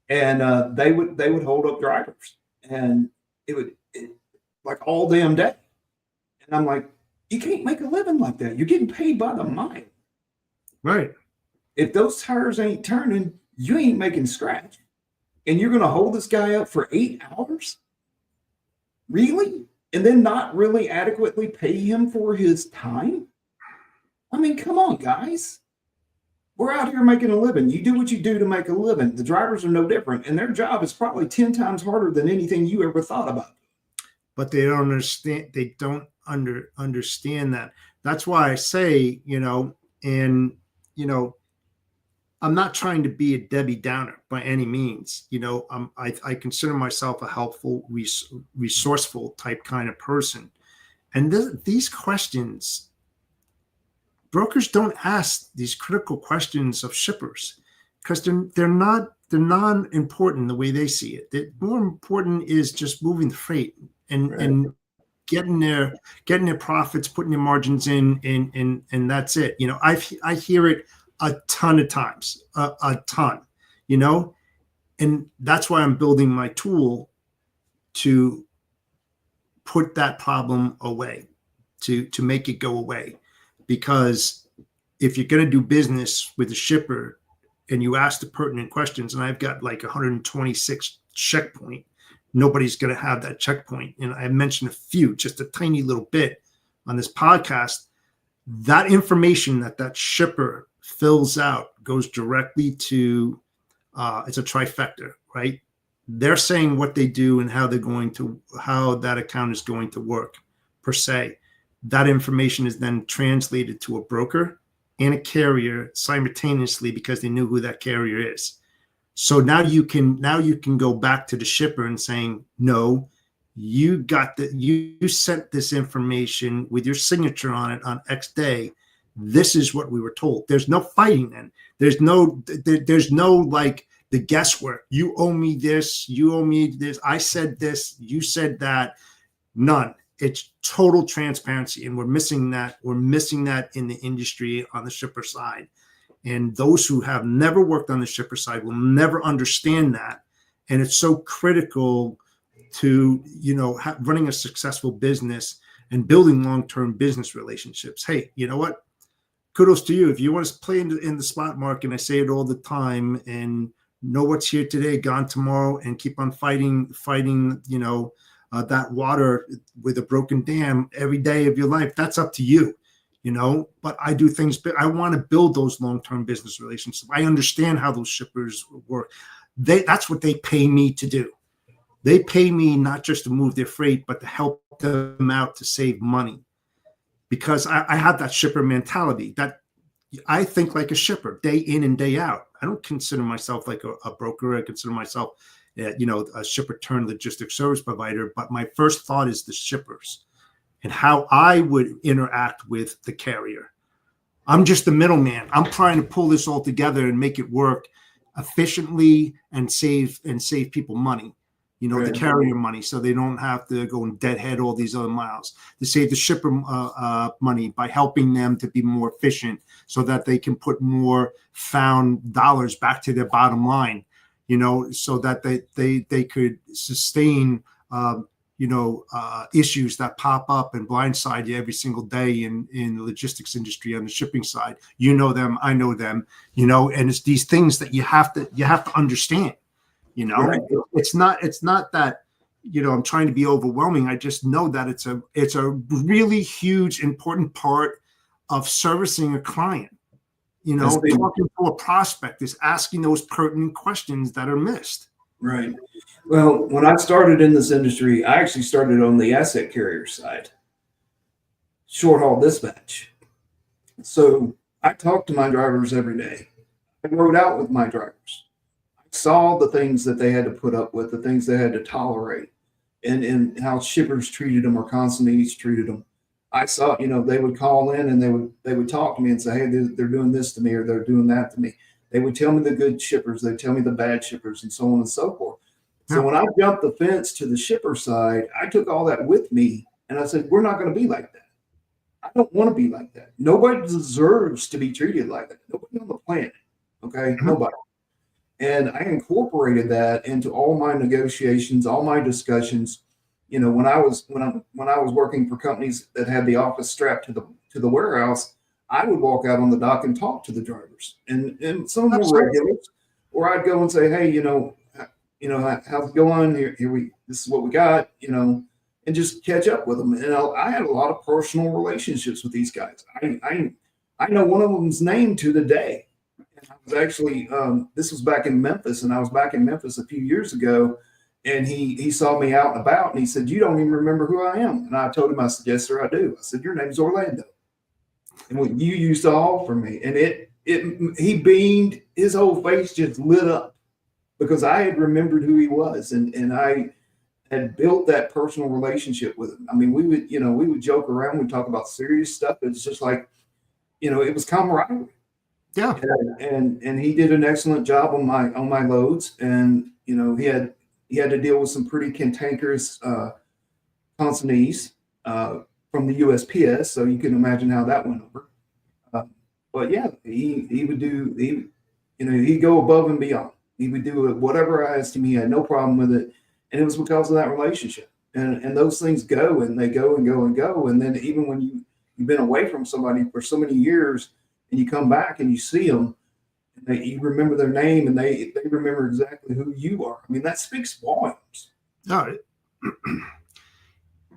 and they would hold up drivers, and it would like all damn day. And I'm like, you can't make a living like that. You're getting paid by the mile, right? If those tires ain't turning, you ain't making scratch, and you're going to hold this guy up for 8 hours, really? And then not really adequately pay him for his time? I mean, come on, guys. We're out here making a living. You do what you do to make a living. The drivers are no different, and their job is probably 10 times harder than anything you ever thought about. But they don't understand. They don't understand that. That's why I say, I'm not trying to be a Debbie Downer by any means. I consider myself a helpful, resourceful type kind of person. And these questions, brokers don't ask these critical questions of shippers because they're non-important the way they see it. The more important is just moving the freight and getting their profits, putting their margins in, and that's it. I hear it a ton of times, a ton, and that's why I'm building my tool to put that problem away, to make it go away. Because if you're going to do business with a shipper and you ask the pertinent questions, and I've got like 126 checkpoint, nobody's going to have that checkpoint. And I mentioned a few, just a tiny little bit on this podcast. That information that shipper fills out goes directly to it's a trifecta, right? They're saying what they do and how that account is going to work per se. That information is then translated to a broker and a carrier simultaneously because they knew who that carrier is. So now you can go back to the shipper and saying, no, you sent this information with your signature on it on X day. This is what we were told. There's no fighting then. There's no like the guesswork. You owe me this. You owe me this. I said this. You said that. None. It's total transparency. And we're missing that. We're missing that in the industry on the shipper side. And those who have never worked on the shipper side will never understand that. And it's so critical to, running a successful business and building long-term business relationships. Hey, you know what? Kudos to you. If you want to play in the spot market, and I say it all the time, and know what's here today, gone tomorrow, and keep on fighting, that water with a broken dam every day of your life, that's up to you, but I do things, but I want to build those long-term business relationships. I understand how those shippers work. That's what they pay me to do. They pay me not just to move their freight, but to help them out to save money. Because I have that shipper mentality that I think like a shipper day in and day out. I don't consider myself like a broker. I consider myself, a shipper turned logistics service provider. But my first thought is the shippers and how I would interact with the carrier. I'm just the middleman. I'm trying to pull this all together and make it work efficiently and save people money. Right. The carrier money, so they don't have to go and deadhead all these other miles. To save the shipper money by helping them to be more efficient so that they can put more found dollars back to their bottom line. so that they could sustain, issues that pop up and blindside you every single day in the logistics industry on the shipping side. You know them, I know them, and it's these things that you have to understand. Right. It's not that, I'm trying to be overwhelming. I just know that it's a really huge, important part of servicing a client. Talking to a prospect is asking those pertinent questions that are missed. Right. Well, when I started in this industry, I actually started on the asset carrier side, short haul dispatch. So I talked to my drivers every day. I rode out with my drivers. I saw the things that they had to put up with, the things they had to tolerate, and how shippers treated them or consignees treated them. I saw, they would call in and they would talk to me and say, hey, they're doing this to me or they're doing that to me. They would tell me the good shippers, they'd tell me the bad shippers, and so on and so forth. So when I jumped the fence to the shipper side, I took all that with me and I said, we're not going to be like that. I don't want to be like that. Nobody deserves to be treated like that. Nobody on the planet. Okay. Nobody. And I incorporated that into all my negotiations, all my discussions. When I was working for companies that had the office strapped to the warehouse, I would walk out on the dock and talk to the drivers, and some of them were regulars, or I'd go and say, hey, how's it going? This is what we got, and just catch up with them. And I had a lot of personal relationships with these guys. I know one of them's name to the day. I was actually, this was back in Memphis, and I was back in Memphis a few years ago, and he saw me out and about, and he said, you don't even remember who I am. And I told him, I said, yes, sir, I do. I said, your name's Orlando. And what you used to offer me. And he beamed, his whole face just lit up because I had remembered who he was. And I had built that personal relationship with him. I mean, we would joke around. We'd talk about serious stuff. It's just like, it was camaraderie. Yeah. And he did an excellent job on my loads. And, he had to deal with some pretty cantankerous consignees from the USPS. So you can imagine how that went over. But yeah, he would do, he'd go above and beyond. He would do whatever I asked him. He had no problem with it. And it was because of that relationship. And those things go and they go and go and go. And then even when you've been away from somebody for so many years and you come back and you see them, you remember their name and they remember exactly who you are. I mean, that speaks volumes. No,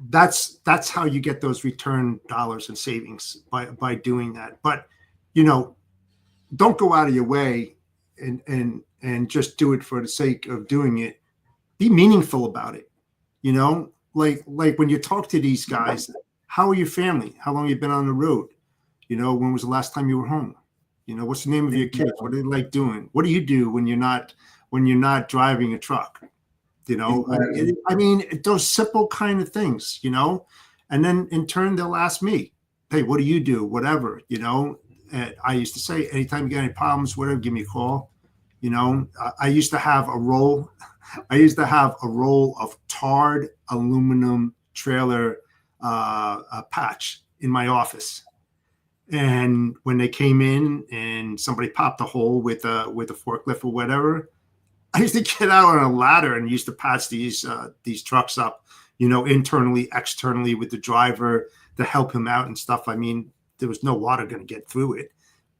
that's how you get those return dollars and savings by doing that. But don't go out of your way and just do it for the sake of doing it. Be meaningful about it. Like when you talk to these guys, how are your family? How long have you been on the road? When was the last time you were home? What's the name of your kids? What do they like doing? What do you do when you're not driving a truck? I mean, those simple kind of things, and then in turn, they'll ask me, hey, what do you do? Whatever, and I used to say, anytime you got any problems, whatever, give me a call. I used to have a roll. I used to have a roll of tarred aluminum trailer patch in my office. And when they came in and somebody popped a hole with a forklift or whatever, I used to get out on a ladder and used to patch these trucks up, internally, externally with the driver to help him out and stuff. I mean, there was no water going to get through it,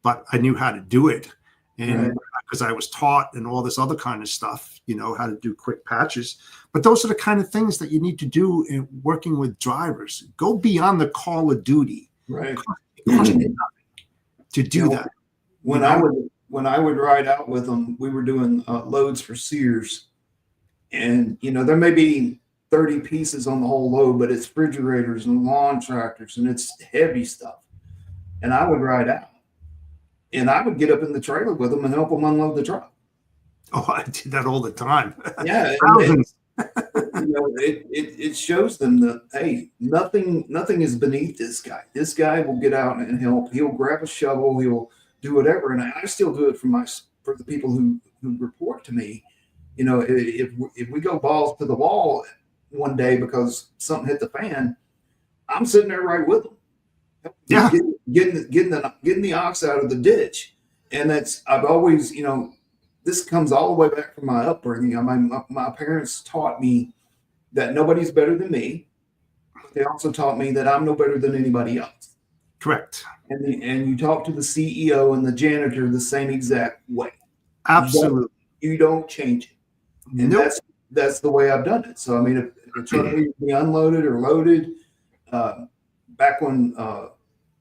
but I knew how to do it. And because I was taught and all this other kind of stuff, how to do quick patches. But those are the kind of things that you need to do in working with drivers. Go beyond the call of duty. Right. To do that. When I would ride out with them, we were doing loads for Sears, and there may be 30 pieces on the whole load, but it's refrigerators and lawn tractors and it's heavy stuff. And I would ride out, and I would get up in the trailer with them and help them unload the truck. Oh, I did that all the time. Yeah, it shows them that, hey, nothing is beneath this guy. This guy will get out and help. He'll grab a shovel. He'll do whatever. And I still do it for the people who report to me. If we go balls to the wall one day because something hit the fan, I'm sitting there right with them. Yeah, getting the ox out of the ditch. And I've always, this comes all the way back from my upbringing. I mean, my parents taught me that nobody's better than me. But they also taught me that I'm no better than anybody else. Correct. And you talk to the CEO and the janitor the same exact way. Absolutely. You don't change it. And Nope. that's the way I've done it. So I mean, if the truck needs to be unloaded or loaded, back when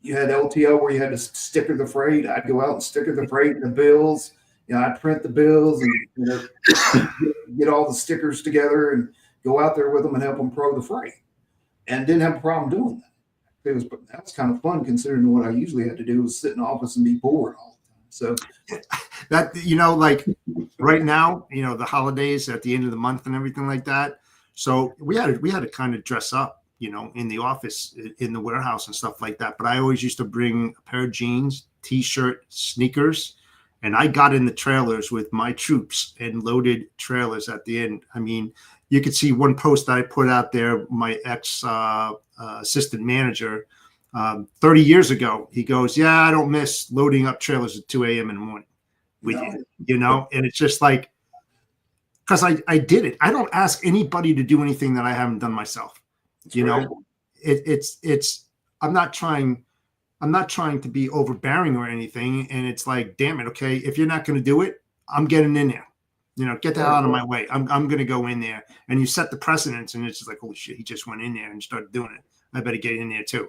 you had LTO where you had to sticker the freight, I'd go out and sticker the freight and the bills. You know, I'd print the bills and get all the stickers together and go out there with them and help them pro the freight, and didn't have a problem doing that. That was kind of fun considering what I usually had to do was sit in the office and be bored all the time. So that, like right now, the holidays at the end of the month and everything like that. So we had to kind of dress up, in the office, in the warehouse and stuff like that. But I always used to bring a pair of jeans, t-shirt, sneakers, and I got in the trailers with my troops and loaded trailers at the end. I mean, you could see one post that I put out there, my ex assistant manager, 30 years ago, he goes, yeah, I don't miss loading up trailers at 2 a.m. in the morning with you, and it's just like, because I did it. I don't ask anybody to do anything that I haven't done myself. right. It's I'm not trying to be overbearing or anything. And it's like, damn it. Okay. If you're not going to do it, I'm getting in there, get the hell out of my way. I'm going to go in there, and you set the precedence, and it's just like, holy shit, he just went in there and started doing it. I better get in there too,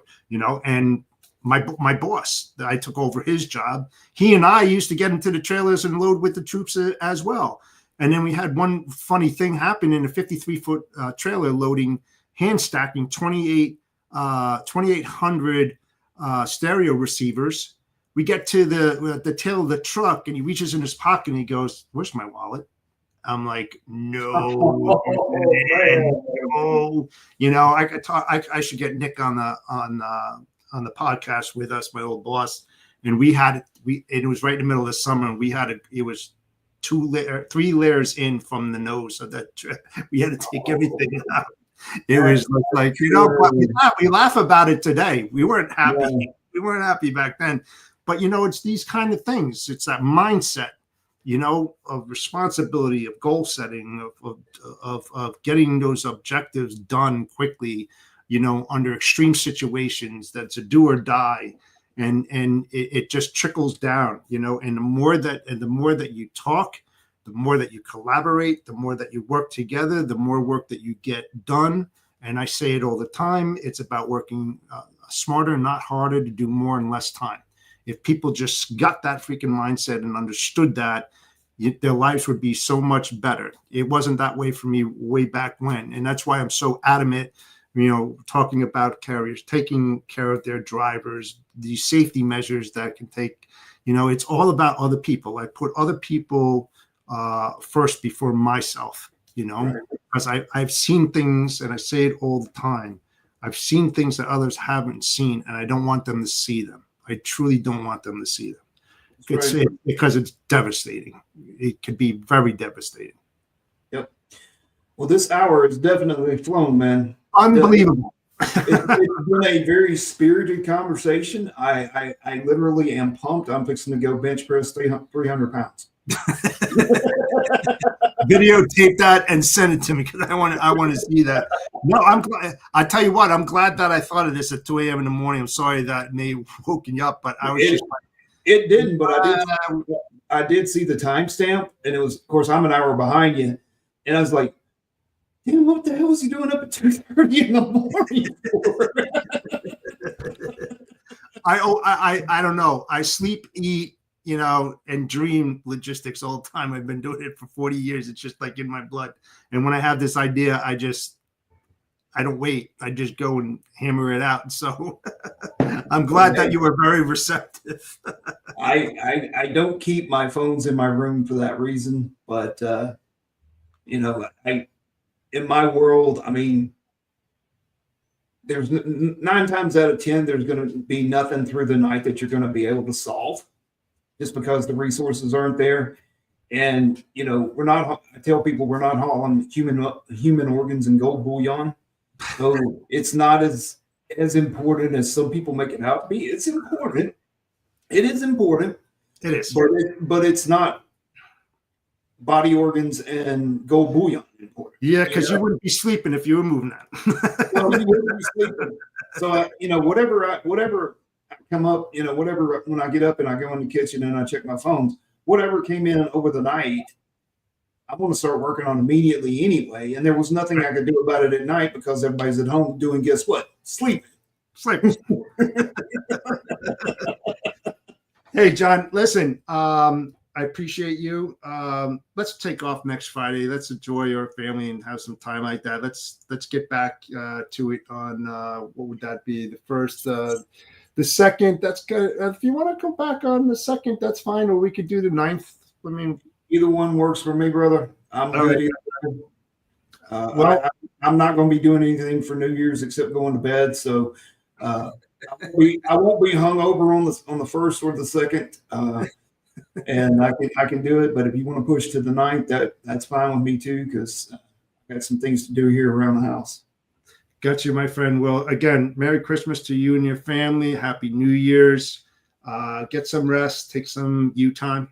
and my boss, I took over his job. He and I used to get into the trailers and load with the troops as well. And then we had one funny thing happen in a 53-foot trailer loading, hand stacking 2,800 stereo receivers. We get to the tail of the truck, and he reaches in his pocket and he goes, "Where's my wallet?" I'm like, no, no. I could talk. I should get Nick on the podcast with us, my old boss, and it was right in the middle of the summer, and it was 3 layers in from the nose of that. We had to take everything out. It was like, but we laugh about it today. We weren't happy. Yeah. We weren't happy back then. But, it's these kind of things. It's that mindset, of responsibility, of goal setting, of getting those objectives done quickly, under extreme situations. That's a do or die. And it just trickles down, and the more that you talk, the more that you collaborate, the more that you work together, the more work that you get done. And I say it all the time. It's about working smarter, not harder, to do more in less time. If people just got that freaking mindset and understood that, their lives would be so much better. It wasn't that way for me way back when. And that's why I'm so adamant, talking about carriers, taking care of their drivers, these safety measures that can take, it's all about other people. I put other people first before myself, because I've seen things, and I say it all the time. I've seen things that others haven't seen, and I don't want them to see them. I truly don't want them to see them. Because it's devastating. It could be very devastating. Yep. Well, this hour has definitely flown, man. Unbelievable. It's been a very spirited conversation. I literally am pumped. I'm fixing to go bench press 300 pounds. Videotape that and send it to me, because I want to see that. No, I'm glad. I tell you what, I'm glad that I thought of this at 2 a.m. in the morning. I'm sorry that may have woken you up, but I was it didn't, but I did see the timestamp, and it was, of course, I'm an hour behind you, and I was like, damn, what the hell was he doing up at 2:30 in the morning for? I don't know. I sleep, eat, and dream logistics all the time. I've been doing it for 40 years. It's just like in my blood. And when I have this idea, I don't wait. I just go and hammer it out. So I'm glad that you were very receptive. I don't keep my phones in my room for that reason. But, in my world, I mean, there's 9 times out of 10, there's going to be nothing through the night that you're going to be able to solve, just because the resources aren't there. And, I tell people we're not hauling human organs and gold bullion. So it's not as important as some people make it out to be. It's important. It is important. It is. But it's not body organs and gold bullion imported. Yeah, because you wouldn't be sleeping if you were moving that. Well, you wouldn't be sleeping. So, whatever I come up, whatever, when I get up and I go in the kitchen and I check my phones, whatever came in over the night, I'm going to start working on immediately anyway. And there was nothing I could do about it at night because everybody's at home doing, guess what? Sleeping. Sleeping. Hey, John, listen, I appreciate you. Let's take off next Friday. Let's enjoy our family and have some time like that. Let's get back to it on what would that be? The first, the second. That's good. If you want to come back on the second, that's fine. Or we could do the 9th. I mean, either one works for me, brother. I'm good. Well, I'm not going to be doing anything for New Year's except going to bed. So I won't be hungover on the first or the second. And I can do it, but if you want to push to the 9th, that's fine with me too, because I got some things to do here around the house. Got you, my friend. Well, again, Merry Christmas to you and your family. Happy New Year's. Get some rest. Take some you time.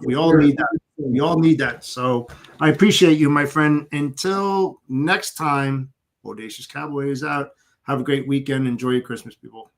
We all need that. We all need that. So I appreciate you, my friend. Until next time, Bodacious Cowboy is out. Have a great weekend. Enjoy your Christmas, people.